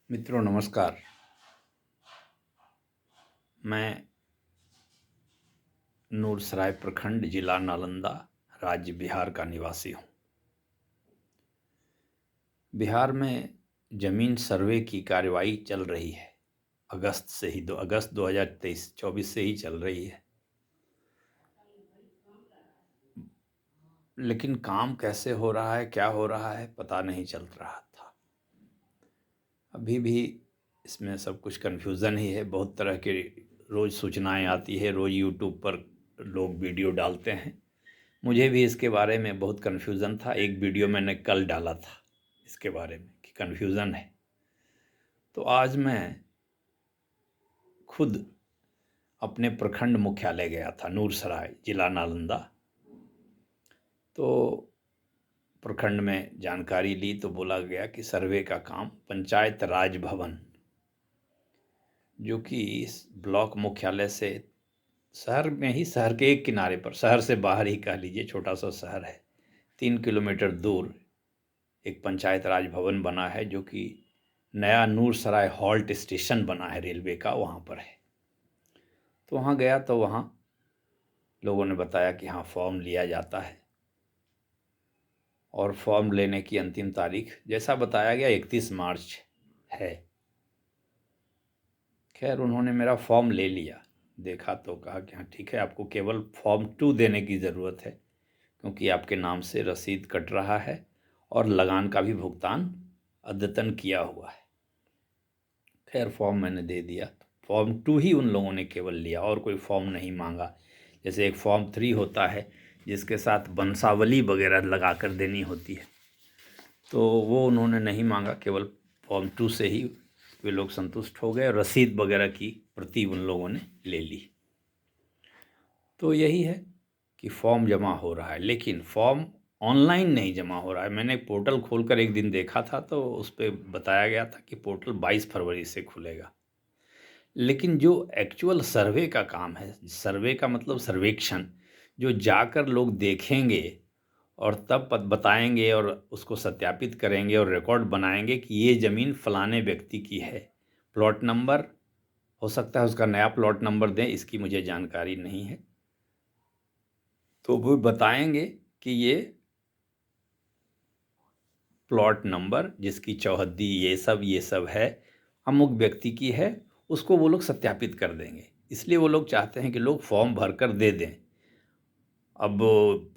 मित्रों नमस्कार। मैं नूरसराय प्रखंड जिला नालंदा राज्य बिहार का निवासी हूँ। बिहार में ज़मीन सर्वे की कार्यवाही चल रही है। अगस्त 2023-24 से ही चल रही है, लेकिन काम कैसे हो रहा है, क्या हो रहा है, पता नहीं चल रहा था। अभी भी इसमें सब कुछ कन्फ्यूज़न ही है। बहुत तरह के रोज़ सूचनाएं आती है, रोज़ यूट्यूब पर लोग वीडियो डालते हैं। मुझे भी इसके बारे में बहुत कन्फ्यूज़न था। एक वीडियो मैंने कल डाला था इसके बारे में कि कन्फ्यूज़न है। तो आज मैं खुद अपने प्रखंड मुख्यालय गया था, नूरसराय जिला नालंदा। तो प्रखंड में जानकारी ली तो बोला गया कि सर्वे का काम पंचायत राज भवन, जो कि इस ब्लॉक मुख्यालय से शहर में ही, शहर के एक किनारे पर, शहर से बाहर ही कह लीजिए, छोटा सा शहर है, 3 किलोमीटर दूर एक पंचायत राज भवन बना है, जो कि नया नूरसराय हॉल्ट स्टेशन बना है रेलवे का, वहाँ पर है। तो वहाँ गया तो वहाँ लोगों ने बताया कि हाँ, फॉर्म लिया जाता है और फॉर्म लेने की अंतिम तारीख जैसा बताया गया 31 मार्च है। खैर, उन्होंने मेरा फॉर्म ले लिया, देखा तो कहा कि हाँ ठीक है, आपको केवल फॉर्म 2 देने की ज़रूरत है, क्योंकि आपके नाम से रसीद कट रहा है और लगान का भी भुगतान अद्यतन किया हुआ है। खैर, फॉर्म मैंने दे दिया। फॉर्म 2 ही उन लोगों ने केवल लिया, और कोई फॉर्म नहीं मांगा। जैसे एक फॉर्म 3 होता है जिसके साथ वंशावली वगैरह लगा कर देनी होती है, तो वो उन्होंने नहीं मांगा। केवल फॉर्म 2 से ही वे लोग संतुष्ट हो गए और रसीद वगैरह की प्रति उन लोगों ने ले ली। तो यही है कि फॉर्म जमा हो रहा है, लेकिन फॉर्म ऑनलाइन नहीं जमा हो रहा है। मैंने पोर्टल खोलकर एक दिन देखा था, तो उस पर बताया गया था कि पोर्टल 22 फरवरी से खुलेगा। लेकिन जो एक्चुअल सर्वे का काम है, सर्वे का मतलब सर्वेक्षण, जो जाकर लोग देखेंगे और तब बताएंगे और उसको सत्यापित करेंगे और रिकॉर्ड बनाएंगे कि ये ज़मीन फलाने व्यक्ति की है। प्लॉट नंबर हो सकता है उसका नया प्लॉट नंबर दें, इसकी मुझे जानकारी नहीं है। तो वो बताएंगे कि ये प्लॉट नंबर, जिसकी चौहद्दी ये सब है, अमुक व्यक्ति की है। उसको वो लोग सत्यापित कर देंगे। इसलिए वो लोग चाहते हैं कि लोग फॉर्म भर कर दे दें। अब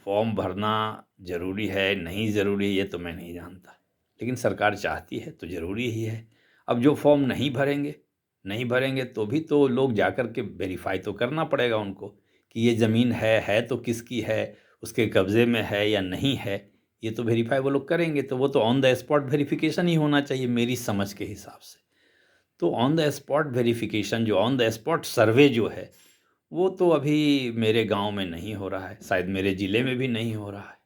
फॉर्म भरना ज़रूरी है नहीं ज़रूरी, ये तो मैं नहीं जानता, लेकिन सरकार चाहती है तो ज़रूरी ही है। अब जो फॉर्म नहीं भरेंगे तो भी तो लोग जाकर के वेरीफाई तो करना पड़ेगा उनको कि ये ज़मीन है तो किसकी है, उसके कब्ज़े में है या नहीं है। ये तो वेरीफाई वो लोग करेंगे, तो वो तो ऑन द स्पॉट वेरिफिकेशन ही होना चाहिए मेरी समझ के हिसाब से। तो ऑन द स्पॉट वेरिफिकेशन, जो ऑन द स्पॉट सर्वे जो है, वो तो अभी मेरे गांव में नहीं हो रहा है, शायद मेरे ज़िले में भी नहीं हो रहा है।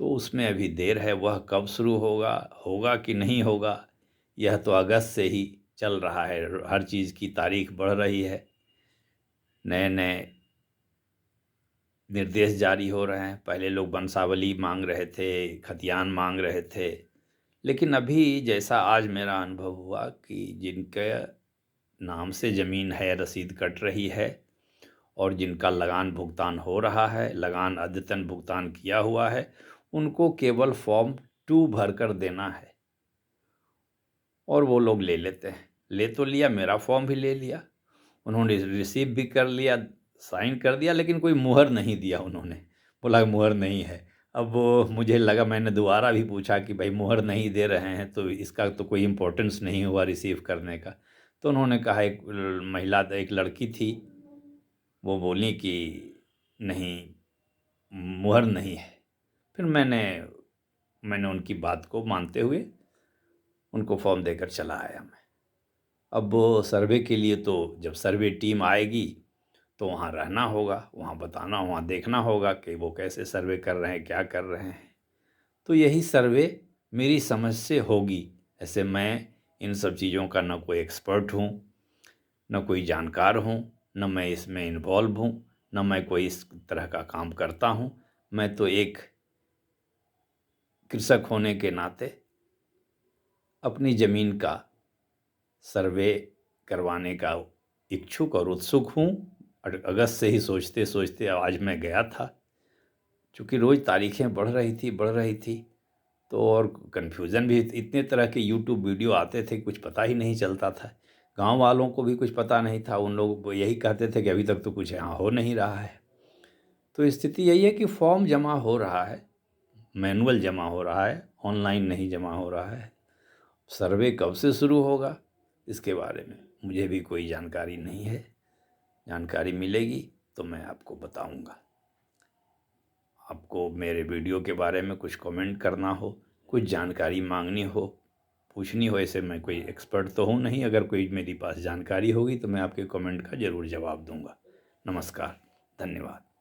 तो उसमें अभी देर है। वह कब शुरू होगा, होगा कि नहीं होगा, यह तो अगस्त से ही चल रहा है। हर चीज़ की तारीख बढ़ रही है, नए नए निर्देश जारी हो रहे हैं। पहले लोग वंशावली मांग रहे थे, खतियान मांग रहे थे, लेकिन अभी जैसा आज मेरा अनुभव हुआ कि जिनके नाम से ज़मीन है, रसीद कट रही है और जिनका लगान भुगतान हो रहा है, लगान अद्यतन भुगतान किया हुआ है, उनको केवल फॉर्म 2 भर कर देना है और वो लोग ले लेते हैं। ले तो लिया, मेरा फॉर्म भी ले लिया, उन्होंने रिसीव भी कर लिया, साइन कर दिया, लेकिन कोई मुहर नहीं दिया उन्होंने। बोला मुहर नहीं है। अब वो मुझे लगा, मैंने दोबारा भी पूछा कि भाई मुहर नहीं दे रहे हैं तो इसका तो कोई इम्पोर्टेंस नहीं हुआ रिसीव करने का। तो उन्होंने कहा, एक महिला, एक लड़की थी, वो बोली कि नहीं, मुहर नहीं है। फिर मैंने उनकी बात को मानते हुए उनको फॉर्म देकर चला आया मैं। अब वो सर्वे के लिए तो जब सर्वे टीम आएगी तो वहाँ रहना होगा, वहाँ बताना, वहाँ देखना होगा कि वो कैसे सर्वे कर रहे हैं, क्या कर रहे हैं। तो यही सर्वे मेरी समझ से होगी। ऐसे मैं इन सब चीज़ों का न कोई एक्सपर्ट हूँ, न कोई जानकार हूँ, न मैं इसमें इन्वॉल्व हूँ, न मैं कोई इस तरह का काम करता हूँ। मैं तो एक कृषक होने के नाते अपनी ज़मीन का सर्वे करवाने का इच्छुक और उत्सुक हूँ। अगस्त से ही सोचते सोचते आज मैं गया था। चूँकि रोज़ तारीखें बढ़ रही थी, तो और कन्फ्यूज़न भी, इतने तरह के यूट्यूब वीडियो आते थे, कुछ पता ही नहीं चलता था। गांव वालों को भी कुछ पता नहीं था, उन लोग यही कहते थे कि अभी तक तो कुछ यहाँ हो नहीं रहा है। तो स्थिति यही है कि फॉर्म जमा हो रहा है, मैनुअल जमा हो रहा है, ऑनलाइन नहीं जमा हो रहा है। सर्वे कब से शुरू होगा इसके बारे में मुझे भी कोई जानकारी नहीं है। जानकारी मिलेगी तो मैं आपको बताऊंगा। आपको मेरे वीडियो के बारे में कुछ कमेंट करना हो, कुछ जानकारी मांगनी हो, पूछनी हो, ऐसे मैं कोई एक्सपर्ट तो हूँ नहीं, अगर कोई मेरी पास जानकारी होगी तो मैं आपके कमेंट का ज़रूर जवाब दूंगा। नमस्कार, धन्यवाद।